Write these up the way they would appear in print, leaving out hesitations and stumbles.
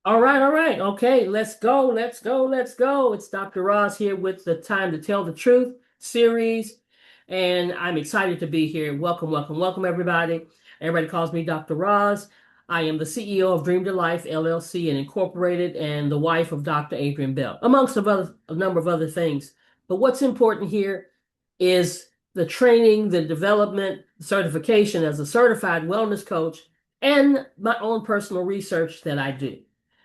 All right, all right. Okay, let's go, let's go, let's go. It's Dr. Roz here with the Time to Tell the Truth series, and I'm excited to be here. Welcome, welcome, welcome, everybody. Everybody calls me Dr. Roz. I am the CEO of Dream to Life LLC and Incorporated, and the wife of Dr. Adrian Bell, amongst a number of other things. But what's important here is the training, the development, certification as a certified wellness coach, and my own personal research that I do.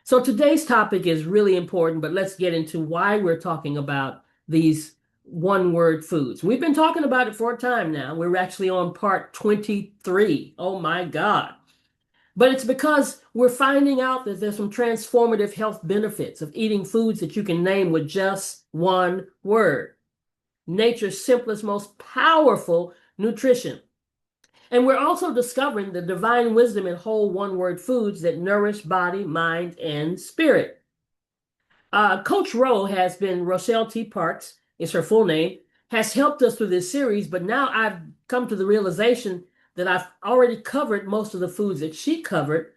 So today's topic is really important, but let's get into why we're talking about these one word foods. We've been talking about it for a time now. We're actually on part 23. Oh my God. But it's because we're finding out that there's some transformative health benefits of eating foods that you can name with just one word. Nature's simplest, most powerful nutrition. And we're also discovering the divine wisdom in whole one word foods that nourish body, mind, and spirit. Coach Rowe has been, Rochelle T. Parks is her full name, has helped us through this series, but now I've come to the realization that I've already covered most of the foods that she covered,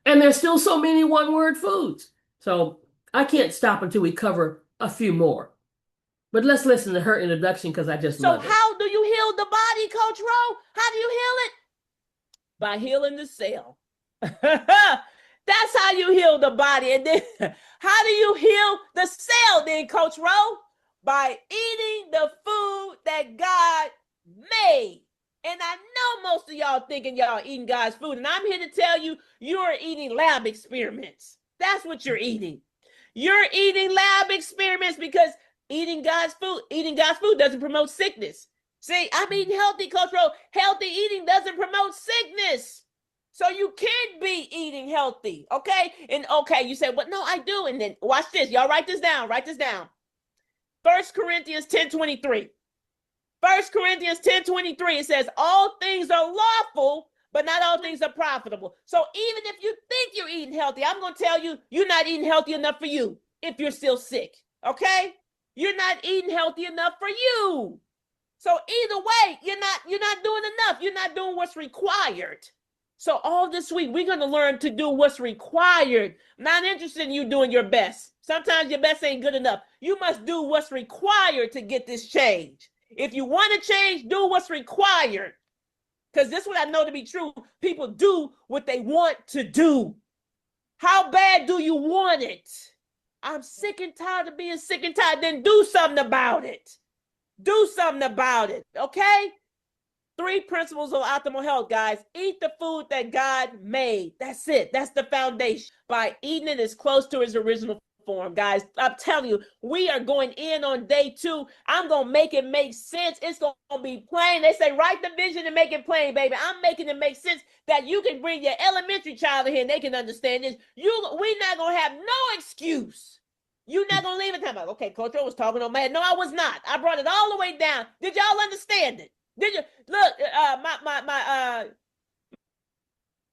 and there's still so many one word foods. So I can't stop until we cover a few more. But let's listen to her introduction because I just So love it. how do you heal the body, Coach Rowe? How do you heal it? By healing the cell. That's how you heal the body. And then how do you heal the cell then, Coach Rowe? By eating the food that God made. And I know most of y'all thinking y'all eating God's food. And I'm here to tell you, you're eating lab experiments. That's what you're eating. You're eating lab experiments because eating God's food doesn't promote sickness. See, I'm eating healthy, Coach Rowe. Healthy eating doesn't promote sickness. So you can be eating healthy, okay? And okay, you say, well, no, I do. And then watch this. Y'all write this down. Write this down. 1 Corinthians 10:23. 1 Corinthians 10:23, it says, all things are lawful, but not all things are profitable. So even if you think you're eating healthy, I'm going to tell you, you're not eating healthy enough for you if you're still sick, okay? You're not eating healthy enough for you. So either way, you're not doing enough. You're not doing what's required. So all this week, we're going to learn to do what's required. I'm not interested in you doing your best. Sometimes your best ain't good enough. You must do what's required to get this change. If you want to change, do what's required. Because this is what I know to be true. People do what they want to do. How bad do you want it? I'm sick and tired of being sick and tired. Then do something about it. Do something about it, okay? 3 principles of optimal health, guys. Eat the food that God made. That's it. That's the foundation. By eating it as close to its original form, guys. I'm telling you, we are going in on day 2. I'm going to make it make sense. It's going to be plain. They say, write the vision and make it plain, baby. I'm making it make sense that you can bring your elementary child in here and they can understand this. We're not going to have no excuse. You're not going to leave it time. Like, okay, Coach, I was talking on my head. No, I was not. I brought it all the way down. Did y'all understand it? Did you look?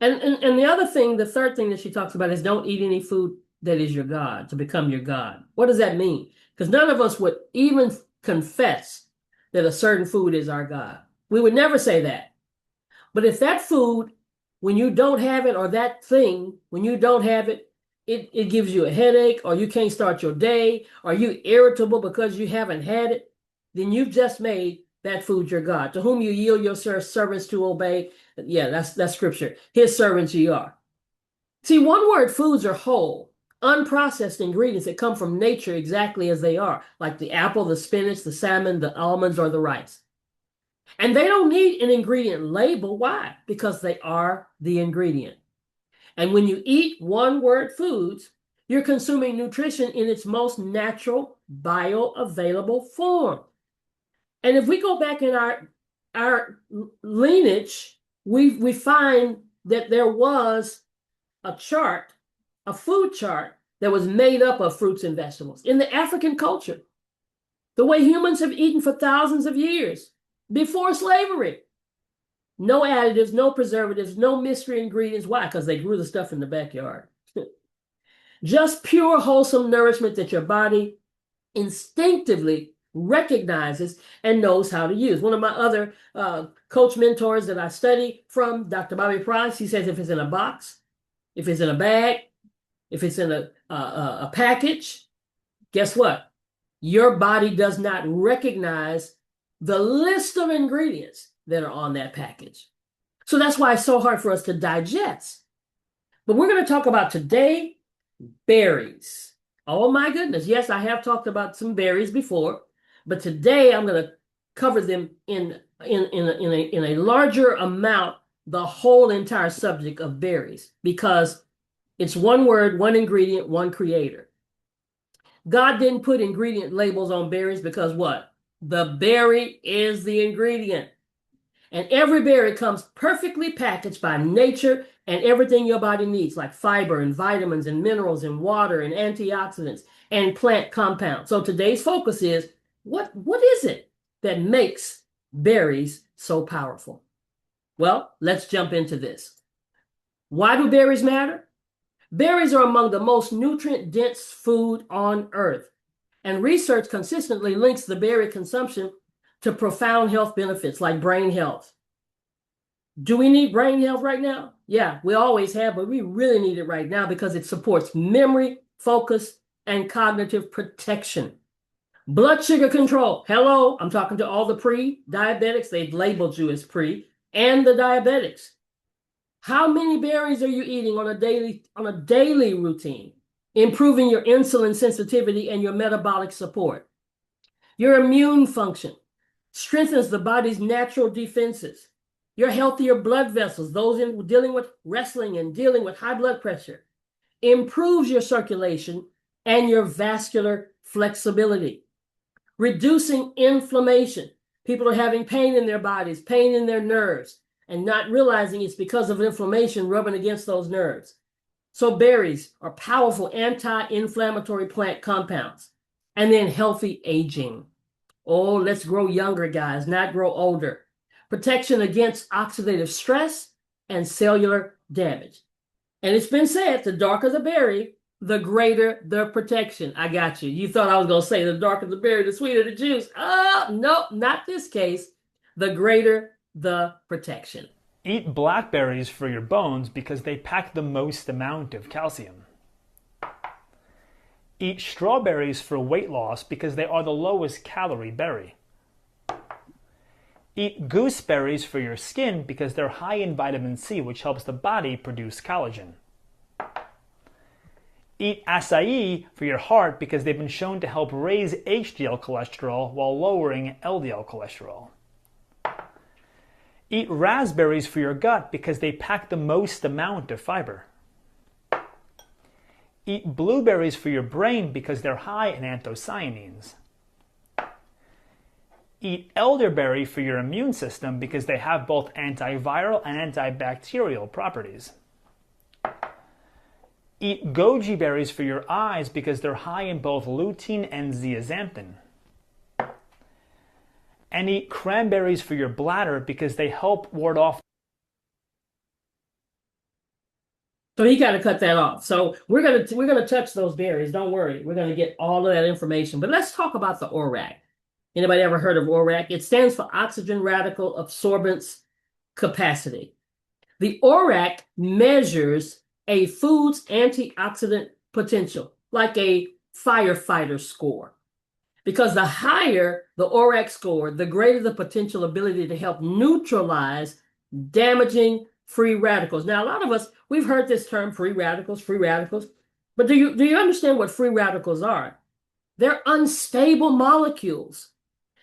And the other thing, the third thing that she talks about is don't eat any food that is your God, to become your God. What does that mean? Because none of us would even confess that a certain food is our God. We would never say that. But if that food, when you don't have it, or that thing, when you don't have it, it gives you a headache, or you can't start your day, or you irritable because you haven't had it, then you've just made that food your God. To whom you yield your servants to obey. Yeah, that's scripture. His servants ye are. See, one word foods are whole, unprocessed ingredients that come from nature exactly as they are, like the apple, the spinach, the salmon, the almonds, or the rice. And they don't need an ingredient label. Why? Because they are the ingredient. And when you eat one word foods, you're consuming nutrition in its most natural, bioavailable form. And if we go back in our lineage, we find that there was a chart, a food chart that was made up of fruits and vegetables in the African culture, the way humans have eaten for thousands of years before slavery. No additives, no preservatives, no mystery ingredients. Why? Because they grew the stuff in the backyard. Just pure, wholesome nourishment that your body instinctively recognizes and knows how to use. One of my other coach mentors that I study from, Dr. Bobby Price, he says if it's in a box, if it's in a bag, if it's in a package, guess what? Your body does not recognize the list of ingredients that are on that package. So that's why it's so hard for us to digest. But we're going to talk about today berries. Oh my goodness. Yes, I have talked about some berries before, but today I'm going to cover them in a larger amount, the whole entire subject of berries, because it's one word, one ingredient, one creator. God didn't put ingredient labels on berries because what? The berry is the ingredient. And every berry comes perfectly packaged by nature and everything your body needs, like fiber and vitamins and minerals and water and antioxidants and plant compounds. So today's focus is what is it that makes berries so powerful? Well, let's jump into this. Why do berries matter? Berries are among the most nutrient-dense food on earth, and research consistently links the berry consumption to profound health benefits like brain health. Do we need brain health right now? Yeah, we always have, but we really need it right now because it supports memory, focus, and cognitive protection. Blood sugar control. Hello, I'm talking to all the pre-diabetics. They've labeled you as pre, and the diabetics. How many berries are you eating on a daily routine? Improving your insulin sensitivity and your metabolic support. Your immune function strengthens the body's natural defenses. Your healthier blood vessels, those dealing with wrestling and dealing with high blood pressure, improves your circulation and your vascular flexibility. Reducing inflammation. People are having pain in their bodies, pain in their nerves, and not realizing it's because of inflammation rubbing against those nerves. So berries are powerful anti-inflammatory plant compounds. And then healthy aging. Oh, let's grow younger, guys, not grow older. Protection against oxidative stress and cellular damage. And it's been said, the darker the berry, the greater the protection. I got you. You thought I was going to say the darker the berry, the sweeter the juice. Oh, no, not this case. The greater the protection. Eat blackberries for your bones because they pack the most amount of calcium. Eat strawberries for weight loss because they are the lowest calorie berry. Eat gooseberries for your skin because they're high in vitamin C, which helps the body produce collagen. Eat acai for your heart because they've been shown to help raise HDL cholesterol while lowering LDL cholesterol. Eat raspberries for your gut because they pack the most amount of fiber. Eat blueberries for your brain because they're high in anthocyanins. Eat elderberry for your immune system because they have both antiviral and antibacterial properties. Eat goji berries for your eyes because they're high in both lutein and zeaxanthin. And eat cranberries for your bladder because they help ward off. So he got to cut that off. So we're gonna touch those berries. Don't worry, we're gonna get all of that information. But let's talk about the ORAC. Anybody ever heard of ORAC? It stands for Oxygen Radical Absorbance Capacity. The ORAC measures a food's antioxidant potential, like a firefighter score. Because the higher the ORAC score, the greater the potential ability to help neutralize damaging free radicals. Now, a lot of us, we've heard this term free radicals, but do you understand what free radicals are? They're unstable molecules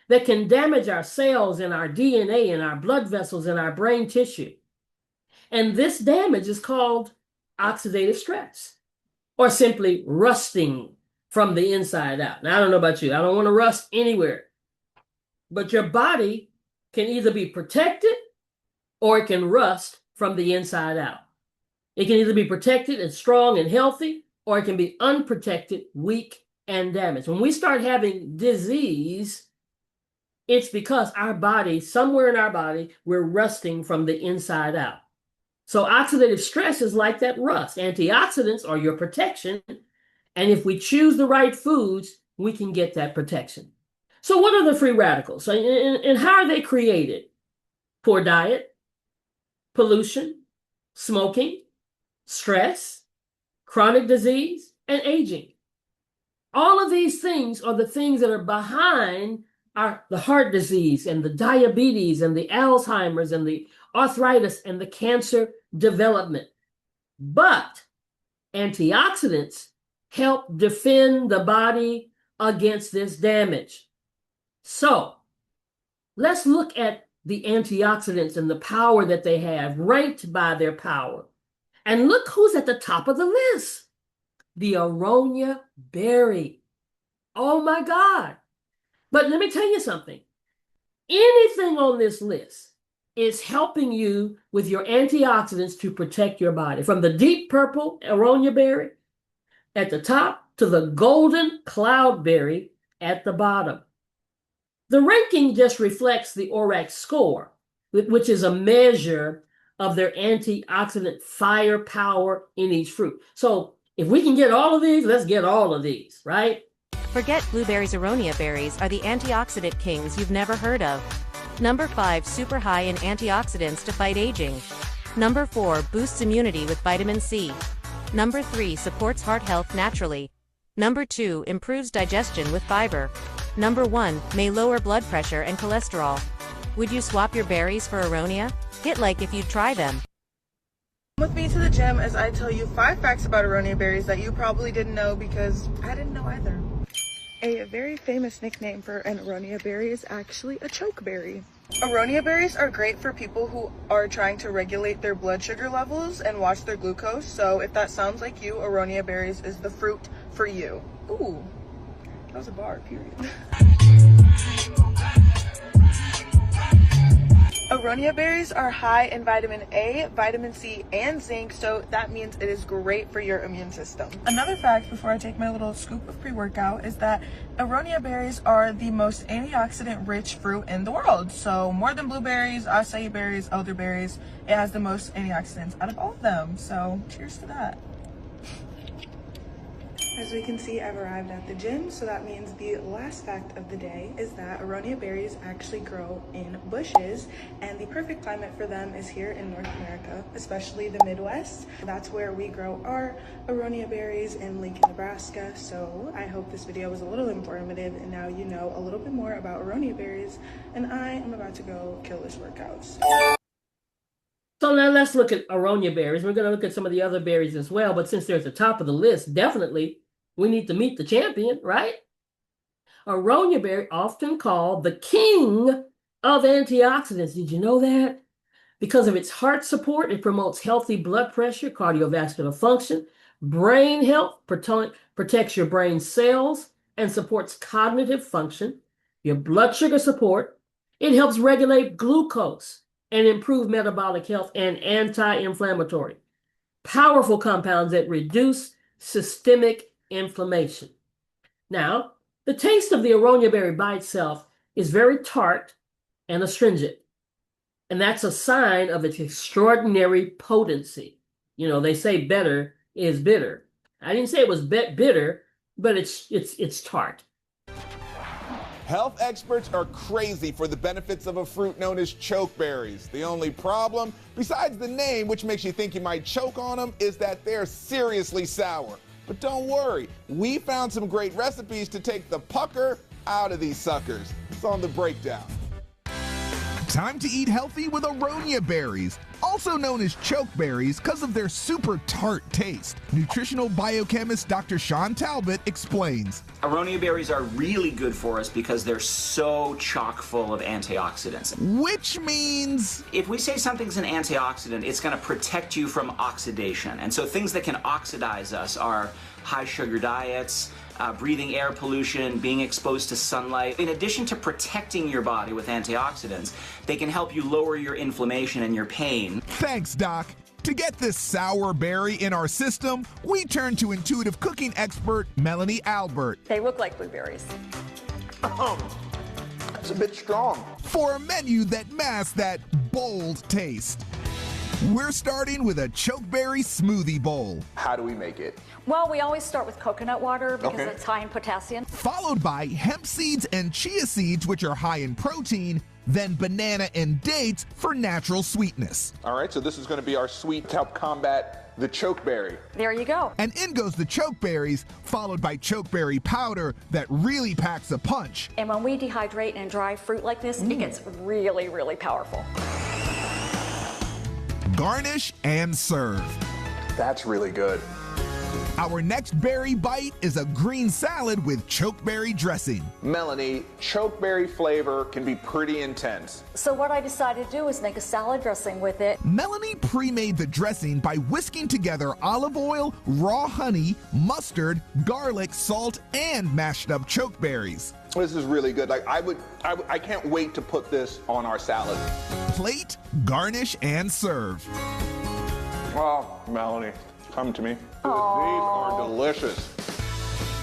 that can damage our cells and our DNA and our blood vessels and our brain tissue. And this damage is called oxidative stress, or simply rusting from the inside out. Now, I don't know about you. I don't want to rust anywhere. But your body can either be protected or it can rust from the inside out. It can either be protected and strong and healthy, or it can be unprotected, weak, and damaged. When we start having disease, it's because our body, somewhere in our body, we're rusting from the inside out. So oxidative stress is like that rust. Antioxidants are your protection. And if we choose the right foods, we can get that protection. So what are the free radicals? So, and how are they created? Poor diet, pollution, smoking, stress, chronic disease, and aging. All of these things are the things that are behind the heart disease and the diabetes and the Alzheimer's and the arthritis and the cancer development. But antioxidants help defend the body against this damage. So let's look at the antioxidants and the power that they have, ranked by their power. And look who's at the top of the list. The aronia berry. Oh my God. But let me tell you something. Anything on this list is helping you with your antioxidants to protect your body. From the deep purple aronia berry at the top to the golden cloudberry at the bottom. The ranking just reflects the ORAC score, which is a measure of their antioxidant firepower in each fruit. So if we can get all of these, let's get all of these, right? Forget blueberries. Aronia berries are the antioxidant kings you've never heard of. Number 5, super high in antioxidants to fight aging. Number 4, boosts immunity with vitamin C. Number 3, supports heart health naturally. Number 2, improves digestion with fiber. Number 1, may lower blood pressure and cholesterol. Would you swap your berries for aronia? Hit like if you'd try them. Come with me to the gym as I tell you 5 facts about aronia berries that you probably didn't know, because I didn't know either. A very famous nickname for an aronia berry is actually a chokeberry. Aronia berries are great for people who are trying to regulate their blood sugar levels and watch their glucose. So if that sounds like you, aronia berries is the fruit for you. Ooh, that was a bar, period. Aronia berries are high in vitamin A, vitamin C, and zinc, so that means it is great for your immune system. Another fact before I take my little scoop of pre-workout is that aronia berries are the most antioxidant-rich fruit in the world. So more than blueberries, acai berries, elderberries, it has the most antioxidants out of all of them. So cheers to that. As we can see, I've arrived at the gym, so that means the last fact of the day is that aronia berries actually grow in bushes, and the perfect climate for them is here in North America, especially the Midwest. That's where we grow our aronia berries in Lincoln, Nebraska. So I hope this video was a little informative, and now you know a little bit more about aronia berries, and I am about to go kill this workout. So now let's look at aronia berries. We're going to look at some of the other berries as well, but since they're at the top of the list, definitely we need to meet the champion, right? Aronia berry, often called the king of antioxidants. Did you know that? Because of its heart support, it promotes healthy blood pressure, cardiovascular function, brain health, protects your brain cells, and supports cognitive function, your blood sugar support. It helps regulate glucose and improve metabolic health and anti-inflammatory. Powerful compounds that reduce systemic inflammation. Now, the taste of the aronia berry by itself is very tart and astringent. And that's a sign of its extraordinary potency. You know, they say better is bitter. I didn't say it was bitter, but it's tart. Health experts are crazy for the benefits of a fruit known as chokeberries. The only problem, besides the name, which makes you think you might choke on them, is that they're seriously sour. But don't worry, we found some great recipes to take the pucker out of these suckers. It's on the breakdown. Time to eat healthy with aronia berries, also known as chokeberries because of their super tart taste. Nutritional biochemist Dr. Sean Talbot explains. Aronia berries are really good for us because they're so chock full of antioxidants. Which means if we say something's an antioxidant, it's going to protect you from oxidation. And so things that can oxidize us are high sugar diets, breathing air pollution, being exposed to sunlight. In addition to protecting your body with antioxidants, they can help you lower your inflammation and your pain. Thanks, Doc. To get this sour berry in our system, we turn to intuitive cooking expert Melanie Albert. They look like blueberries. It's a bit strong. For a menu that masks that bold taste. We're starting with a chokeberry smoothie bowl. How do we make it? Well, we always start with coconut water because it's high in potassium. Followed by hemp seeds and chia seeds, which are high in protein, then banana and dates for natural sweetness. All right, so this is going to be our sweet to help combat the chokeberry. There you go. And in goes the chokeberries, followed by chokeberry powder that really packs a punch. And when we dehydrate and dry fruit like this, it gets really, really powerful. Garnish and serve. That's really good. Our next berry bite is a green salad with chokeberry dressing. Melanie, chokeberry flavor can be pretty intense. So what I decided to do is make a salad dressing with it. Melanie pre-made the dressing by whisking together olive oil, raw honey, mustard, garlic, salt, and mashed up chokeberries. This is really good. Like I can't wait to put this on our salad. Plate, garnish, and serve. Oh, Melanie, come to me. These are delicious.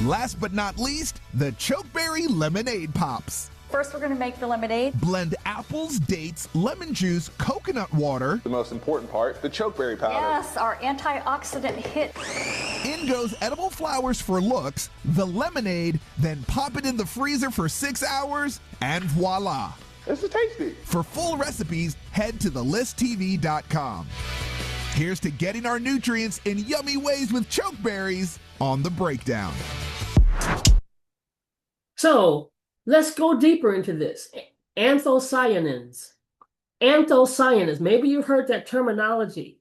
Last but not least, the chokeberry lemonade pops. First, we're going to make the lemonade. Blend apples, dates, lemon juice, coconut water. The most important part, the chokeberry powder. Yes, our antioxidant hit. In goes edible flowers for looks, the lemonade, then pop it in the freezer for 6 hours, and voila. This is tasty. For full recipes, head to thelisttv.com. Here's to getting our nutrients in yummy ways with chokeberries on The Breakdown. So let's go deeper into this. Anthocyanins. Anthocyanins. Maybe you've heard that terminology.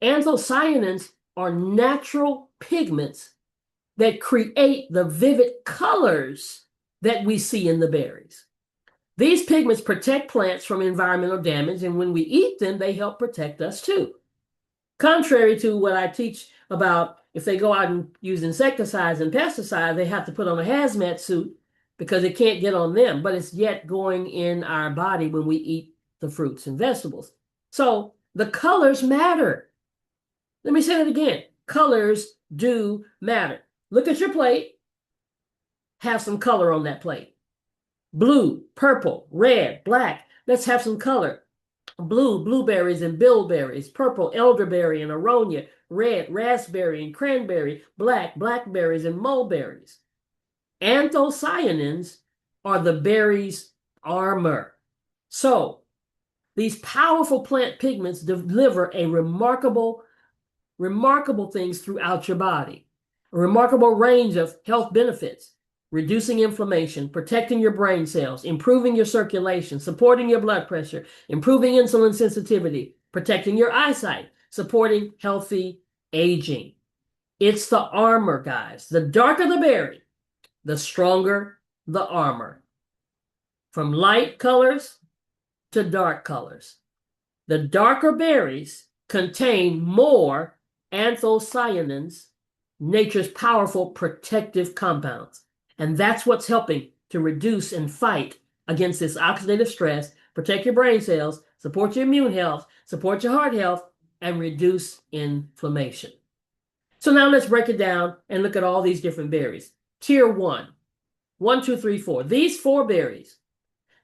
Anthocyanins are natural pigments that create the vivid colors that we see in the berries. These pigments protect plants from environmental damage, and when we eat them, they help protect us too. Contrary to what I teach about if they go out and use insecticides and pesticides, they have to put on a hazmat suit because it can't get on them, but it's yet going in our body when we eat the fruits and vegetables. So the colors matter. Let me say that again. Colors do matter. Look at your plate. Have some color on that plate. Blue, purple, red, black. Let's have some color. Blue, blueberries and bilberries. Purple, elderberry and aronia. Red, raspberry and cranberry. Black, blackberries and mulberries. Anthocyanins are the berry's armor. So, these powerful plant pigments deliver a remarkable things throughout your body. A remarkable range of health benefits. Reducing inflammation, protecting your brain cells, improving your circulation, supporting your blood pressure, improving insulin sensitivity, protecting your eyesight, supporting healthy aging. It's the armor, guys. The darker the berry, the stronger the armor. From light colors to dark colors. The darker berries contain more anthocyanins, nature's powerful protective compounds. And that's what's helping to reduce and fight against this oxidative stress, protect your brain cells, support your immune health, support your heart health, and reduce inflammation. So now let's break it down and look at all these different berries. Tier 1, 1, 2, 3, 4. These 4 berries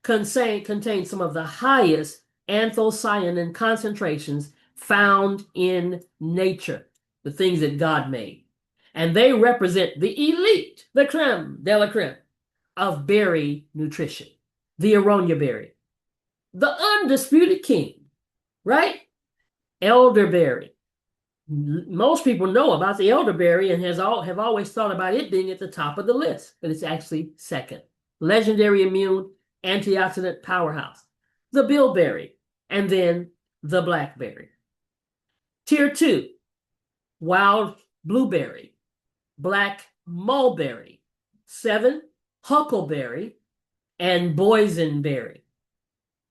contain some of the highest anthocyanin concentrations found in nature, the things that God made. And they represent the elite, the creme de la creme of berry nutrition, the aronia berry, the undisputed king, right? Elderberry. Most people know about the elderberry and have always thought about it being at the top of the list, but it's actually second. Legendary immune antioxidant powerhouse. The bilberry, and then the blackberry. Tier 2, wild blueberry. Black mulberry, 7, huckleberry, and boysenberry.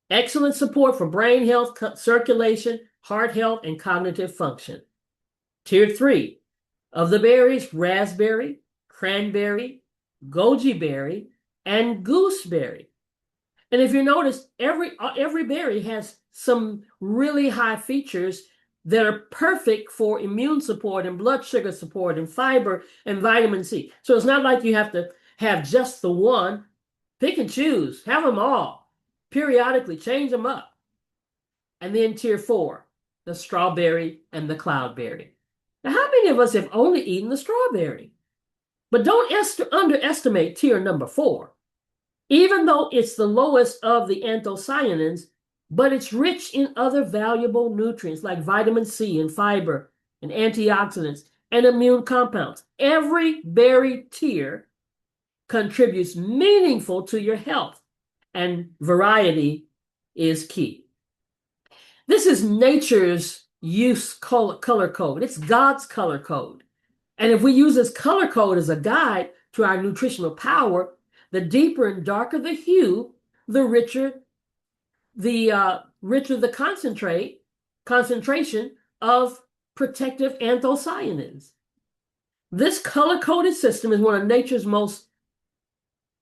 Excellent support for brain health, circulation, heart health, and cognitive function. Tier 3 of the berries, raspberry, cranberry, goji berry, and gooseberry. And if you notice, every berry has some really high features that are perfect for immune support and blood sugar support and fiber and vitamin C. So it's not like you have to have just the one. Pick and choose. Have them all. Periodically change them up. And then tier 4, the strawberry and the cloudberry. Now, how many of us have only eaten the strawberry? But don't underestimate tier number 4. Even though it's the lowest of the anthocyanins, but it's rich in other valuable nutrients like vitamin C and fiber and antioxidants and immune compounds. Every berry tier contributes meaningful to your health, and variety is key. This is nature's use color code. It's God's color code. And if we use this color code as a guide to our nutritional power, the deeper and darker the hue, the richer the concentration of protective anthocyanins. This color-coded system is one of nature's most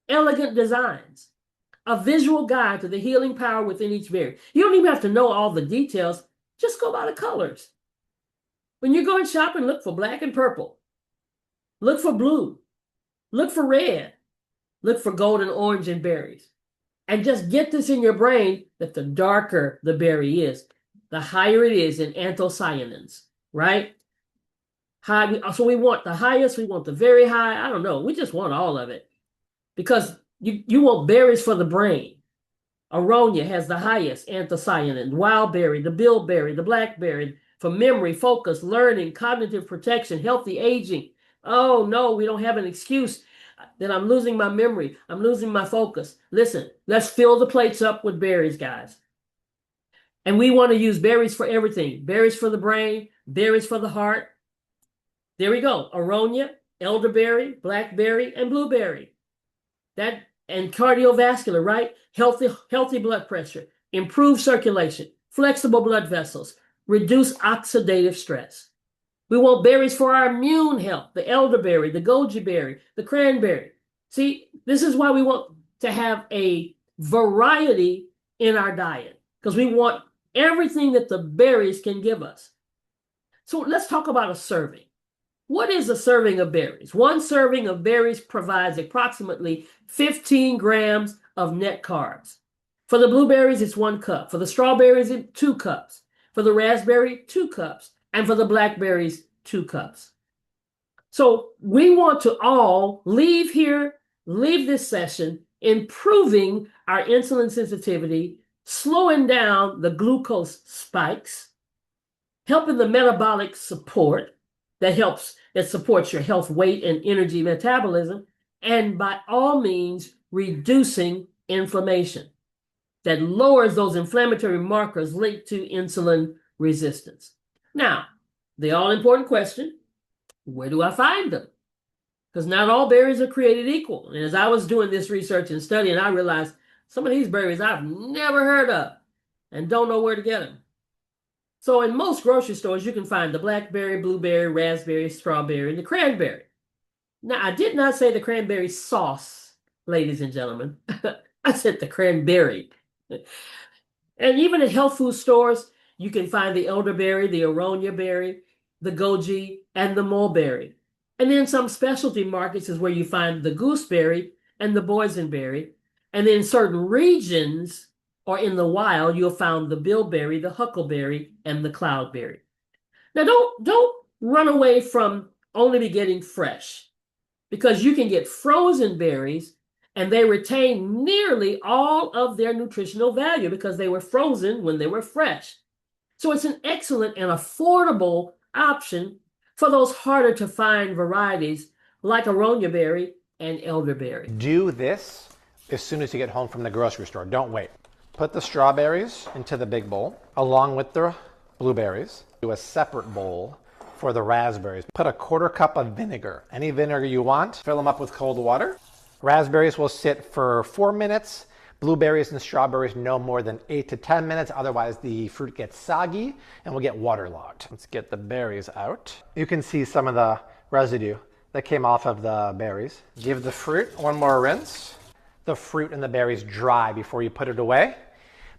elegant designs, a visual guide to the healing power within each berry. You don't even have to know all the details. Just go by the colors. When you're going shopping, look for black and purple. Look for blue. Look for red. Look for gold and orange in berries. And just get this in your brain that the darker the berry is, the higher it is in anthocyanins, right? So we want the highest, we want the very high. I don't know. We just want all of it because you want berries for the brain. Aronia has the highest anthocyanin, wild berry, the bilberry, the blackberry for memory, focus, learning, cognitive protection, healthy aging. Oh no, we don't have an excuse that I'm losing my memory. I'm losing my focus. Listen, let's fill the plates up with berries, guys. And we want to use berries for everything. Berries for the brain, berries for the heart. There we go. Aronia, elderberry, blackberry, and blueberry. And cardiovascular, right? Healthy blood pressure, improved circulation, flexible blood vessels, reduce oxidative stress. We want berries for our immune health, the elderberry, the goji berry, the cranberry. See, this is why we want to have a variety in our diet, because we want everything that the berries can give us. So let's talk about a serving. What is a serving of berries? One serving of berries provides approximately 15 grams of net carbs. For the blueberries, it's 1 cup. For the strawberries, it's 2 cups. For the raspberry, 2 cups. And for the blackberries, 2 cups. So we want to all leave this session improving our insulin sensitivity, slowing down the glucose spikes, helping the metabolic support that supports your health, weight, and energy metabolism, and by all means, reducing inflammation that lowers those inflammatory markers linked to insulin resistance. Now, the all-important question, where do I find them? Because not all berries are created equal. And as I was doing this research and studying, I realized some of these berries I've never heard of and don't know where to get them. So in most grocery stores, you can find the blackberry, blueberry, raspberry, strawberry, and the cranberry. Now, I did not say the cranberry sauce, ladies and gentlemen. I said the cranberry. And even at health food stores, you can find the elderberry, the aronia berry, the goji, and the mulberry. And then some specialty markets is where you find the gooseberry and the boysenberry. And then certain regions or in the wild, you'll find the bilberry, the huckleberry, and the cloudberry. Now, don't run away from only getting fresh, because you can get frozen berries and they retain nearly all of their nutritional value because they were frozen when they were fresh. So it's an excellent and affordable option for those harder to find varieties like aronia berry and elderberry. Do this as soon as you get home from the grocery store. Don't wait. Put the strawberries into the big bowl along with the blueberries. Do a separate bowl for the raspberries. Put a 1/4 cup of vinegar, any vinegar you want. Fill them up with cold water. Raspberries will sit for 4 minutes. Blueberries and strawberries no more than 8 to 10 minutes. Otherwise the fruit gets soggy and will get waterlogged. Let's get the berries out. You can see some of the residue that came off of the berries. Give the fruit one more rinse. The fruit and the berries dry before you put it away.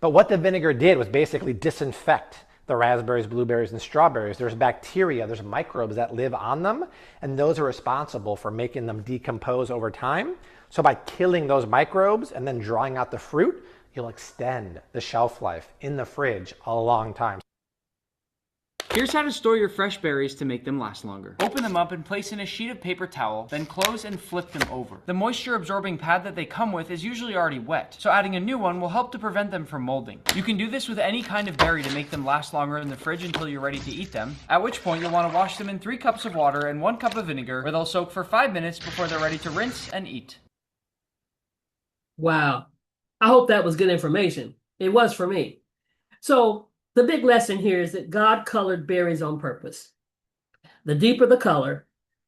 But what the vinegar did was basically disinfect the raspberries, blueberries, and strawberries. There's bacteria, there's microbes that live on them, and those are responsible for making them decompose over time. So by killing those microbes and then drawing out the fruit, you'll extend the shelf life in the fridge a long time. Here's how to store your fresh berries to make them last longer. Open them up and place in a sheet of paper towel, then close and flip them over. The moisture absorbing pad that they come with is usually already wet, so adding a new one will help to prevent them from molding. You can do this with any kind of berry to make them last longer in the fridge until you're ready to eat them, at which point you'll want to wash them in 3 cups of water and 1 cup of vinegar, where they'll soak for 5 minutes before they're ready to rinse and eat. Wow. I hope that was good information. It was for me. So the big lesson here is that God colored berries on purpose. The deeper the color,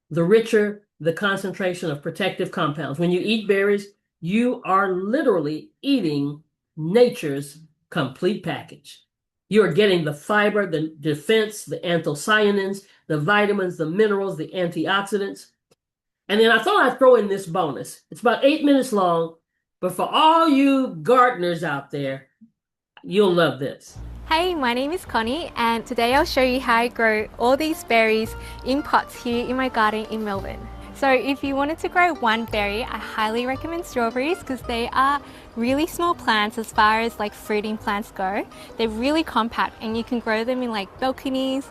the richer the concentration of protective compounds. When you eat berries, you are literally eating nature's complete package. You are getting the fiber, the defense, the anthocyanins, the vitamins, the minerals, the antioxidants. And then I thought I'd throw in this bonus. It's about 8 minutes long, but for all you gardeners out there, you'll love this. Hey, my name is Connie, and today I'll show you how I grow all these berries in pots here in my garden in Melbourne. So if you wanted to grow one berry, I highly recommend strawberries because they are really small plants as far as like fruiting plants go. They're really compact and you can grow them in like balconies,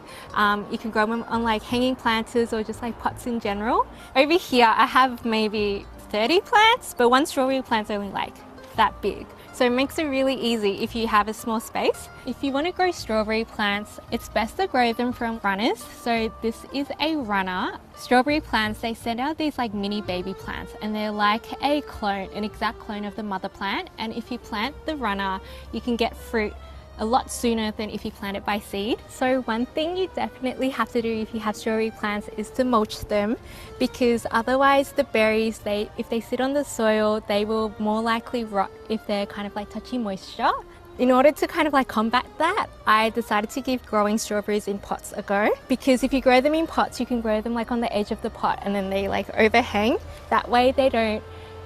you can grow them on like hanging planters or just like pots in general. Over here I have maybe 30 plants, but one strawberry plant's only like that big. So it makes it really easy if you have a small space. If you want to grow strawberry plants, it's best to grow them from runners. So this is a runner. Strawberry plants, they send out these like mini baby plants and they're like a clone, an exact clone of the mother plant. And if you plant the runner, you can get fruit a lot sooner than if you plant it by seed. So one thing you definitely have to do if you have strawberry plants is to mulch them, because otherwise the berries, if they sit on the soil, they will more likely rot if they're kind of like touching moisture. In order to kind of like combat that, I decided to give growing strawberries in pots a go, because if you grow them in pots, you can grow them like on the edge of the pot and then they like overhang. That way they don't,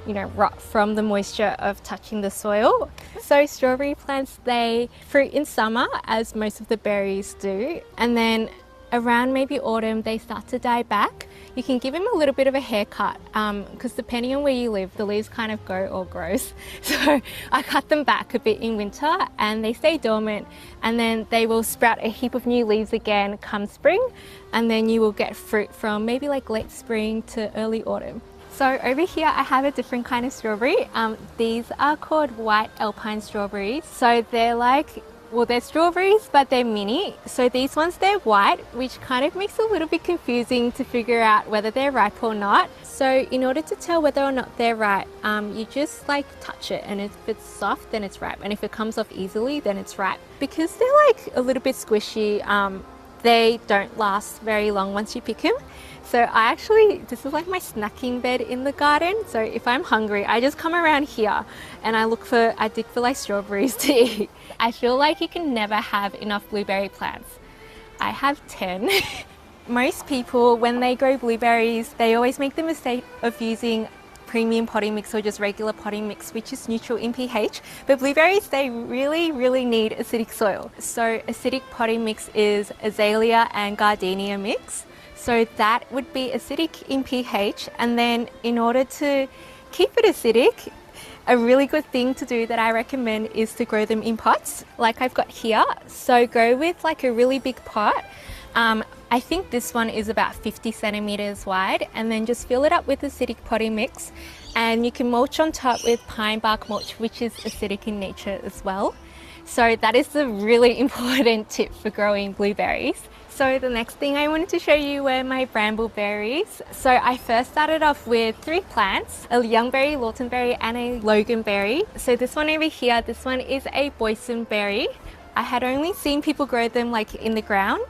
you know, rot from the moisture of touching the soil. So strawberry plants, they fruit in summer as most of the berries do, and then around maybe autumn they start to die back. You can give them a little bit of a haircut because depending on where you live, the leaves kind of go all gross. So I cut them back a bit in winter and they stay dormant, and then they will sprout a heap of new leaves again come spring, and then you will get fruit from maybe like late spring to early autumn. So over here I have a different kind of strawberry. These are called white alpine strawberries. So they're like, well, they're strawberries, but they're mini. So these ones, they're white, which kind of makes it a little bit confusing to figure out whether they're ripe or not. So in order to tell whether or not they're ripe, you just like touch it, and if it's soft, then it's ripe. And if it comes off easily, then it's ripe. Because they're like a little bit squishy, they don't last very long once you pick them. So this is like my snacking bed in the garden. So if I'm hungry, I just come around here and I dig for like strawberries to eat. I feel like you can never have enough blueberry plants. I have 10. Most people, when they grow blueberries, they always make the mistake of using premium potting mix or just regular potting mix, which is neutral in pH. But blueberries, they really, really need acidic soil. So acidic potting mix is azalea and gardenia mix. So that would be acidic in pH, and then in order to keep it acidic, a really good thing to do that I recommend is to grow them in pots like I've got here. So go with like a really big pot. I think this one is about 50 centimeters wide, and then just fill it up with acidic potting mix, and you can mulch on top with pine bark mulch, which is acidic in nature as well. So that is a really important tip for growing blueberries. So the next thing I wanted to show you were my brambleberries. So I first started off with 3 plants, a youngberry, lawtonberry and a loganberry. So this one over here, this one is a boysenberry. I had only seen people grow them like in the ground,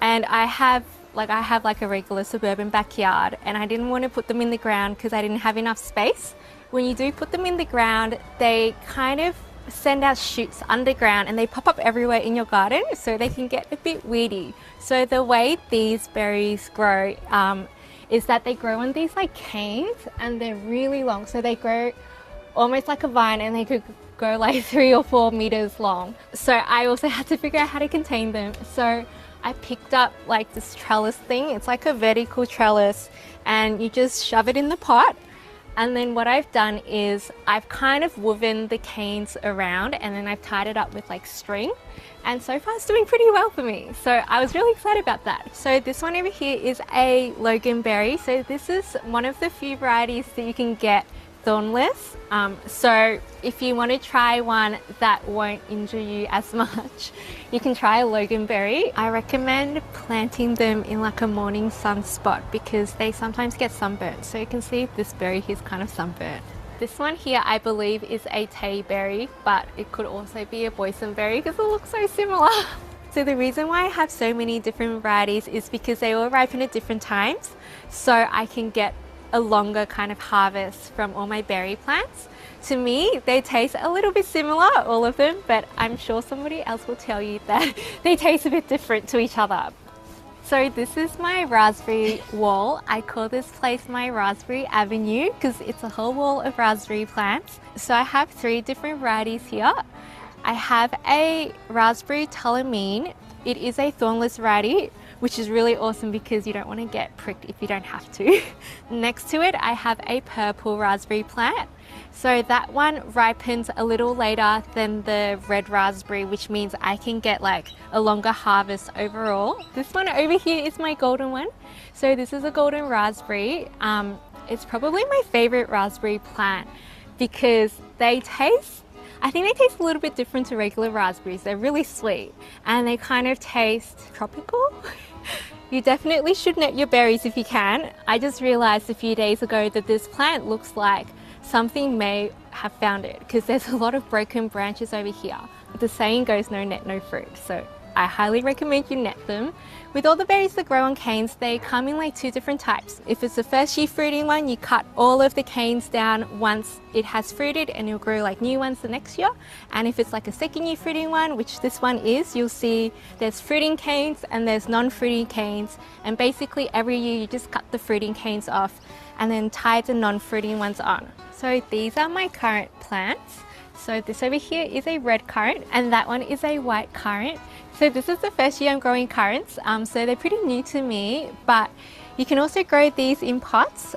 and I have like a regular suburban backyard, and I didn't want to put them in the ground because I didn't have enough space. When you do put them in the ground, they kind of send out shoots underground and they pop up everywhere in your garden, so they can get a bit weedy. So the way these berries grow is that they grow on these like canes, and they're really long. So they grow almost like a vine, and they could go like 3 or 4 meters long. So I also had to figure out how to contain them. So I picked up like this trellis thing. It's like a vertical trellis, and you just shove it in the pot. And then what I've done is I've kind of woven the canes around and then I've tied it up with like string. And so far it's doing pretty well for me. So I was really excited about that. So this one over here is a Loganberry. So this is one of the few varieties that you can get thornless. So if you want to try one that won't injure you as much, you can try a Loganberry. I recommend planting them in like a morning sun spot because they sometimes get sunburnt. So you can see this berry here is kind of sunburnt. This one here I believe is a Tayberry, but it could also be a boysenberry because it looks so similar. So the reason why I have so many different varieties is because they all ripen at different times, so I can get a longer kind of harvest from all my berry plants. To me, they taste a little bit similar, all of them, but I'm sure somebody else will tell you that they taste a bit different to each other. So this is my raspberry wall. I call this place my Raspberry Avenue because it's a whole wall of raspberry plants. So I have 3 different varieties here. I have a raspberry Tulamine. It is a thornless variety, which is really awesome because you don't want to get pricked if you don't have to. Next to it, I have a purple raspberry plant. So that one ripens a little later than the red raspberry, which means I can get like a longer harvest overall. This one over here is my golden one. So this is a golden raspberry. It's probably my favorite raspberry plant because they taste, I think they taste a little bit different to regular raspberries. They're really sweet and they kind of taste tropical. You definitely should net your berries if you can. I just realized a few days ago that this plant looks like something may have found it because there's a lot of broken branches over here. The saying goes, no net, no fruit. So I highly recommend you net them. With all the berries that grow on canes, they come in like 2 different types. If it's the first year fruiting one, you cut all of the canes down once it has fruited and it'll grow like new ones the next year. And if it's like a second year fruiting one, which this one is, you'll see there's fruiting canes and there's non-fruiting canes. And basically every year you just cut the fruiting canes off and then tie the non-fruiting ones on. So these are my current plants. So this over here is a red currant and that one is a white currant. So this is the first year I'm growing currants, so they're pretty new to me, but you can also grow these in pots.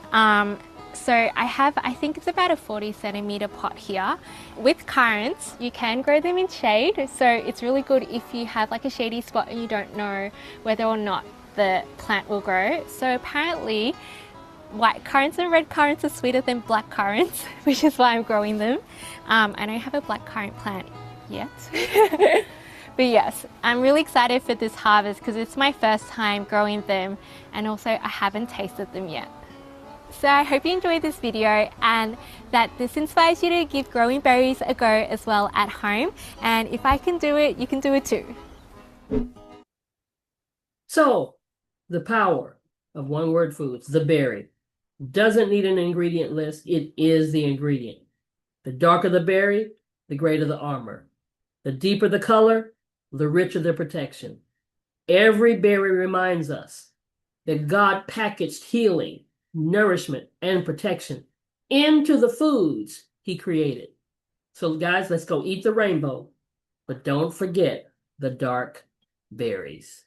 So I think it's about a 40 centimeter pot here. With currants, you can grow them in shade, so it's really good if you have like a shady spot and you don't know whether or not the plant will grow. So apparently, white currants and red currants are sweeter than black currants, which is why I'm growing them. I don't have a black currant plant yet. But yes, I'm really excited for this harvest because it's my first time growing them and also I haven't tasted them yet. So I hope you enjoyed this video and that this inspires you to give growing berries a go as well at home. And if I can do it, you can do it too. So, the power of one-word foods, the berry, doesn't need an ingredient list. It is the ingredient. The darker the berry, the greater the armor. The deeper the color, the richer the protection. Every berry reminds us that God packaged healing, nourishment, and protection into the foods he created. So guys, let's go eat the rainbow, but don't forget the dark berries.